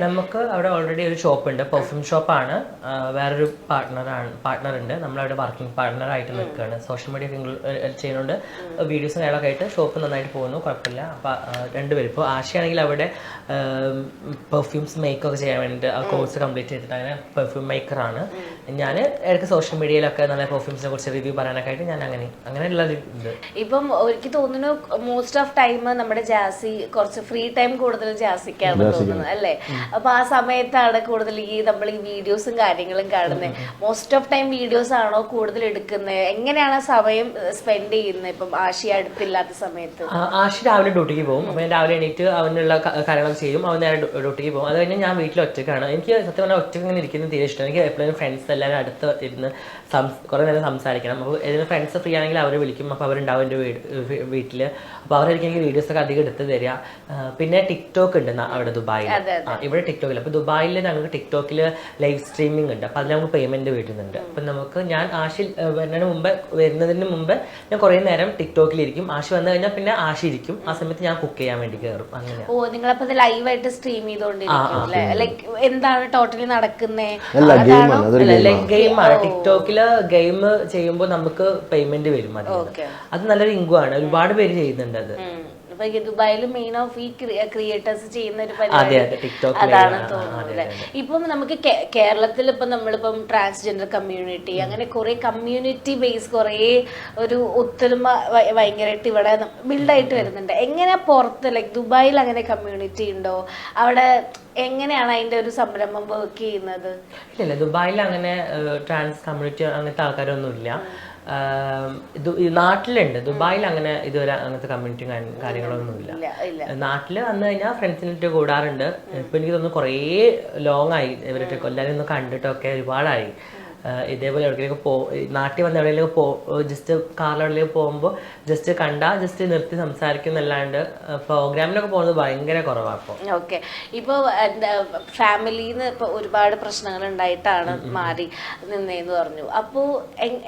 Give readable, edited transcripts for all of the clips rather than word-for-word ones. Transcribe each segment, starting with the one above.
നമുക്ക് അവിടെ ഓൾറെഡി ഒരു ഷോപ്പുണ്ട്, പെർഫ്യൂം ഷോപ്പാണ്. വേറൊരു പാർട്ട്ണറുണ്ട്. നമ്മളവിടെ വർക്കിംഗ് പാർട്ട്ണറായിട്ട് നിൽക്കുകയാണ്. സോഷ്യൽ മീഡിയ ചെയ്യുന്നുണ്ട്, വീഡിയോസും കാര്യങ്ങളൊക്കെ ആയിട്ട് ഷോപ്പ് നന്നായിട്ട് പോകുന്നു, കുഴപ്പമില്ല. അപ്പോൾ രണ്ടുപേരും ഇപ്പോൾ ആശയാണെങ്കിൽ അവിടെ പെർഫ്യൂംസ് മേക്കൊക്കെ ചെയ്യാൻ വേണ്ടിയിട്ട് ആ കോഴ്സ് കംപ്ലീറ്റ് ചെയ്തിട്ട് അങ്ങനെ പെർഫ്യൂം മേക്കറാണ്. ഞാൻ ഇടയ്ക്ക് സോഷ്യൽ മീഡിയയിലൊക്കെ നല്ല പെർഫ്യൂംസിനെ കുറിച്ച് റിവ്യൂ പറയാനൊക്കെ ആയിട്ട് ഞാൻ അങ്ങനെയുള്ള ഇത്. ഇപ്പം എനിക്ക് തോന്നുന്നു മോസ്റ്റ് ഓഫ് ടൈം നമ്മുടെ ജാസി കുറച്ച് ഫ്രീ ടൈം കൂടുതൽ ജാസിക്കാണ് തോന്നുന്നത് അല്ലേ? അപ്പൊ ആ സമയത്താണ് കൂടുതൽ നമ്മൾ ഈ വീഡിയോസും കാര്യങ്ങളും കാണുന്നത്. മോസ്റ്റ് ഓഫ് ടൈം വീഡിയോസ് ആണോ കൂടുതൽ എടുക്കുന്നത്? എങ്ങനെയാണ് സമയം സ്പെൻഡ് ചെയ്യുന്നത് ഇപ്പം ആശി അടുത്തില്ലാത്ത സമയത്ത്? ആശി രാവിലെ ഡ്യൂട്ടിക്ക് പോകും. അപ്പൊ ഞാൻ രാവിലെ എണീറ്റ് അവനുള്ള കാര്യങ്ങളൊക്കെ ചെയ്യും. അവൻ നേരെ ഡ്യൂട്ടിക്ക് പോകും. അത് കഴിഞ്ഞ് ഞാൻ വീട്ടിൽ ഒറ്റയ്ക്കാണ്. എനിക്ക് സത്യം പറഞ്ഞാൽ ഒറ്റയ്ക്ക് ഇങ്ങനെ ഇരിക്കുന്നത് തീരെ ഇഷ്ടം. എനിക്ക് എപ്പോഴും ഫ്രണ്ട്സ് എല്ലാവരും അടുത്ത് ഇരുന്ന് കുറെ നേരം സംസാരിക്കണം. അപ്പോൾ ഏതെങ്കിലും ഫ്രണ്ട്സ് ഫ്രീ ആണെങ്കിൽ അവരെ വിളിക്കും. അപ്പോൾ അവരുണ്ടാവും എൻ്റെ വീട്ടിൽ. അപ്പോൾ അവരായിരിക്കും എനിക്ക് വീഡിയോസൊക്കെ അധികം എടുത്ത് തരിക. പിന്നെ ടിക്ടോക്ക് ഉണ്ട് അവിടെ ദുബായിൽ. ഇവിടെ ടിക്ടോക്കിൽ, അപ്പോൾ ദുബായിൽ ഞങ്ങൾക്ക് ടിക്ടോക്കിൽ ലൈവ് സ്ട്രീമിംഗ് ഉണ്ട്. അപ്പോൾ അതിൽ നമുക്ക് പേയ്മെന്റ് വീട്ടുന്നുണ്ട്. അപ്പം നമുക്ക് ഞാൻ ആശി വരുന്നതിന് മുമ്പ് ഞാൻ കുറേ നേരം ടിക്ടോക്കിലിരിക്കും. ആശി വന്നു കഴിഞ്ഞാൽ പിന്നെ ആശി ഇരിക്കും. ആ സമയത്ത് ഞാൻ കുക്ക് ചെയ്യാൻ വേണ്ടി കയറും. അങ്ങനെ. ഓ, നിങ്ങളപ്പോ ലൈവായിട്ട് സ്ട്രീം ചെയ്തോണ്ടിരിക്കും. ലൈക്ക് എന്താണ് ടോട്ടലി നടക്കുന്നത്? ഗെയിമാണ്. ടിക്ടോക്കില് ഗെയിം ചെയ്യുമ്പോൾ നമുക്ക് പേയ്മെന്റ് വരും. അത് നല്ലൊരു ഇൻകം ആണ്. ഒരുപാട് പേര് ചെയ്യുന്നുണ്ട് അത്. ദുബായിൽ മെയിൻ ഓഫ് ഈ ക്രിയേറ്റേഴ്സ് ചെയ്യുന്ന ഒരു പരിപാടി അതാണ് തോന്നുന്നത്. ഇപ്പം നമുക്ക് കേരളത്തിൽ ഇപ്പം നമ്മളിപ്പം ട്രാൻസ്ജെൻഡർ കമ്മ്യൂണിറ്റി അങ്ങനെ കുറെ കമ്മ്യൂണിറ്റി ബേസ് കുറെ ഒരു ഒത്തൊരുമ ഭയങ്കരമായിട്ട് ഇവിടെ ബിൽഡായിട്ട് വരുന്നുണ്ട്. എങ്ങനെയാ പുറത്ത് ലൈക്ക് ദുബായിൽ അങ്ങനെ കമ്മ്യൂണിറ്റി ഉണ്ടോ? അവിടെ എങ്ങനെയാണ് അതിന്റെ ഒരു സംരംഭം വർക്ക് ചെയ്യുന്നത്? ഇല്ല, ദുബായിൽ അങ്ങനെ ട്രാൻസ് കമ്മ്യൂണിറ്റി അങ്ങനത്തെ ആൾക്കാരൊന്നും ഇല്ല. നാട്ടിലുണ്ട്. ദുബായിൽ അങ്ങനെ ഇതുവരെ അങ്ങനത്തെ കമ്മ്യൂണിറ്റി കാര്യങ്ങളൊന്നും ഇല്ല. നാട്ടില് വന്നു കഴിഞ്ഞാൽ ഫ്രണ്ട്സിനിട്ട് കൂടാറുണ്ട്. ഇപ്പൊ എനിക്ക് തോന്നുന്നു കുറേ ലോങ് ആയി ഇവരുടെ എല്ലാവരും ഒന്ന് കണ്ടിട്ടൊക്കെ ഒരുപാടായി. ഇതേപോലെ എവിടേക്കൊക്കെ നാട്ടിൽ വന്ന് എവിടെയെങ്കിലും ജസ്റ്റ് കാറിൽ എവിടെയെങ്കിലും പോകുമ്പോൾ ജസ്റ്റ് കണ്ടാൽ ജസ്റ്റ് നിർത്തി സംസാരിക്കും എന്നല്ലാണ്ട് പ്രോഗ്രാമിലൊക്കെ പോകുന്നത് ഭയങ്കര കുറവാണ് ഇപ്പോൾ. ഓക്കെ, ഇപ്പോൾ ഫാമിലിന്ന് ഇപ്പൊ ഒരുപാട് പ്രശ്നങ്ങൾ ഉണ്ടായിട്ടാണ് മാറി നിന്നേന്ന് പറഞ്ഞു. അപ്പോൾ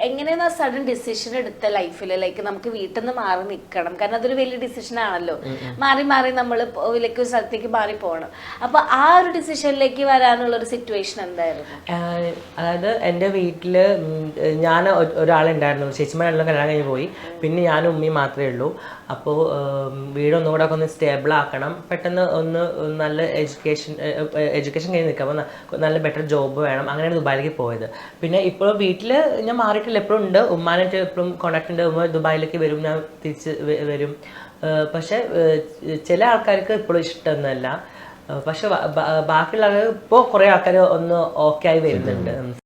എങ്ങനെയാണ് സഡൻ ഡിസിഷൻ എടുത്ത ലൈഫിൽ ലൈക്ക് നമുക്ക് വീട്ടിൽ നിന്ന് മാറി നിൽക്കണം? കാരണം അതൊരു വലിയ ഡിസിഷൻ ആണല്ലോ. മാറി നമ്മൾ ഒരു സ്ഥലത്തേക്ക് മാറി പോകണം. അപ്പൊ ആ ഒരു ഡിസിഷനിലേക്ക് വരാനുള്ള ഒരു സിറ്റുവേഷൻ എന്തായിരുന്നു? അതായത് എൻ്റെ വീട്ടില് ഞാൻ ഒരാളുണ്ടായിരുന്നു. ചേച്ചിമാരെല്ലാം കല്യാണം കഴിഞ്ഞ് പോയി. പിന്നെ ഞാനും ഉമ്മയും മാത്രമേ ഉള്ളൂ. അപ്പോൾ വീടൊന്നുകൂടെ ഒക്കെ ഒന്ന് സ്റ്റേബിൾ ആക്കണം. പെട്ടെന്ന് ഒന്ന് നല്ല എഡ്യൂക്കേഷൻ കഴിഞ്ഞ് നിൽക്കാം. അപ്പോൾ നല്ല ബെറ്റർ ജോബ് വേണം. അങ്ങനെയാണ് ദുബായിലേക്ക് പോയത്. പിന്നെ ഇപ്പോഴും വീട്ടിൽ ഞാൻ മാറിയിട്ടില്ല, എപ്പോഴും ഉണ്ട്. ഉമ്മാനായിട്ട് എപ്പോഴും കോണ്ടാക്ട് ഉണ്ട്. ഉമ്മ ദുബായിലേക്ക് വരും, ഞാൻ തിരിച്ച് വരും. പക്ഷെ ചില ആൾക്കാർക്ക് ഇപ്പോഴും ഇഷ്ടമൊന്നുമല്ല. പക്ഷെ ബാക്കിയുള്ള ഇപ്പോൾ കുറേ ആൾക്കാർ ഒന്ന് ഓക്കെ ആയി വരുന്നുണ്ട്.